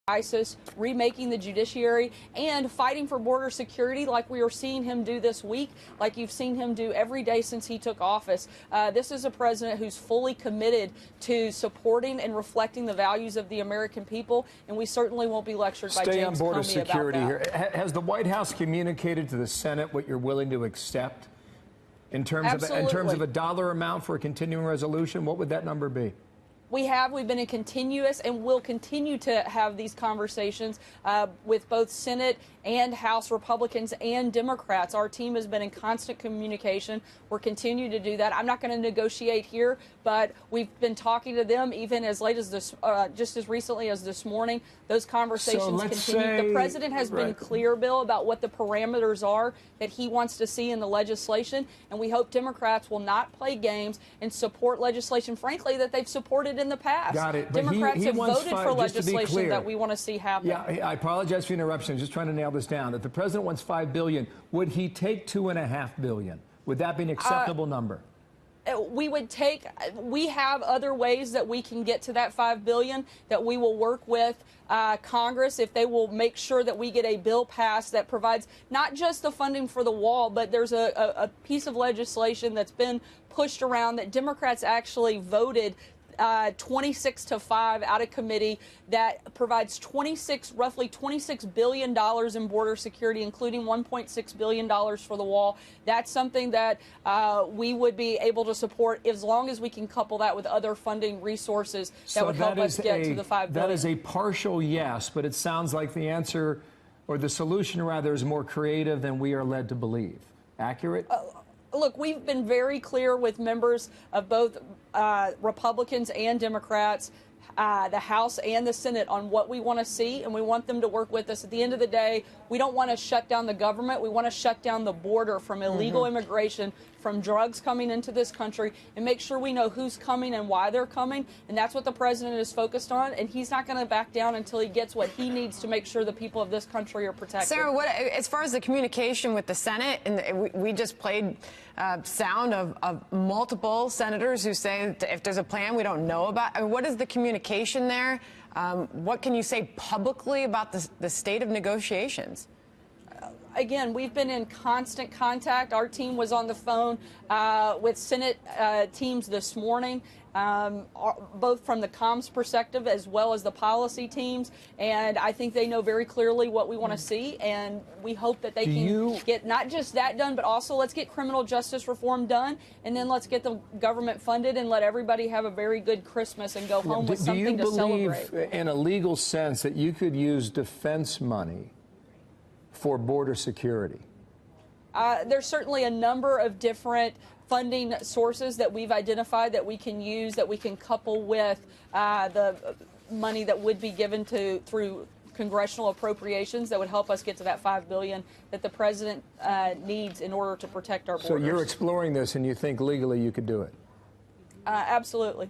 ISIS, remaking the judiciary, and fighting for border security like we are seeing him do this week, like you've seen him do every day since he took office. This is a president who's fully committed to supporting and reflecting the values of the American people, and we certainly won't be lectured by James Comey about that. Stay on border security here. Has the White House communicated to the Senate what you're willing to accept in terms of a dollar amount for a continuing resolution? What would that number be? We've been in continuous and will continue to have these conversations with both Senate and House Republicans and Democrats. Our team has been in constant communication. We're continuing to do that. I'm not going to negotiate here, but we've been talking to them even as late as this, just as recently as this morning. Those conversations continue. The president has been clear, Bill, about what the parameters are that he wants to see in the legislation, and we hope Democrats will not play games and support legislation, frankly, that they've supported in the past. Got it. Democrats have voted for legislation that we want to see happen. Yeah, I apologize for the interruption. I'm just trying to nail this down. If the president wants $5 billion, would he take $2.5 billion? Would that be an acceptable number? We have other ways that we can get to that $5 billion that we will work with Congress if they will make sure that we get a bill passed that provides not just the funding for the wall, but there's a piece of legislation that's been pushed around that Democrats actually voted 26-5 out of committee that provides roughly $26 billion in border security, including $1.6 billion for the wall. That's something that we would be able to support as long as we can couple that with other funding resources that would help us get to the $5 billion. That is a partial yes, but it sounds like the answer, or the solution rather, is more creative than we are led to believe. Accurate? Look, we've been very clear with members of both Republicans and Democrats, the House and the Senate, on what we want to see, and we want them to work with us. At the end of the day, we don't want to shut down the government. We want to shut down the border from illegal immigration, from drugs coming into this country, and make sure we know who's coming and why they're coming. And that's what the president is focused on, and he's not going to back down until he gets what he needs to make sure the people of this country are protected. Sarah, as far as the communication with the Senate, and we just played sound of multiple senators who say if there's a plan we don't know about. I mean, what is the communication there? What can you say publicly about the state of negotiations? Again, we've been in constant contact. Our team was on the phone with Senate teams this morning, both from the comms perspective as well as the policy teams. And I think they know very clearly what we want to see. And we hope that they can get not just that done, but also let's get criminal justice reform done. And then let's get the government funded and let everybody have a very good Christmas and go home with something to celebrate. Do you believe, in a legal sense, that you could use defense money for border security? There's certainly a number of different funding sources that we've identified that we can use, that we can couple with the money that would be given through congressional appropriations that would help us get to that $5 billion that the president needs in order to protect our borders. So you're exploring this, and you think legally you could do it? Absolutely.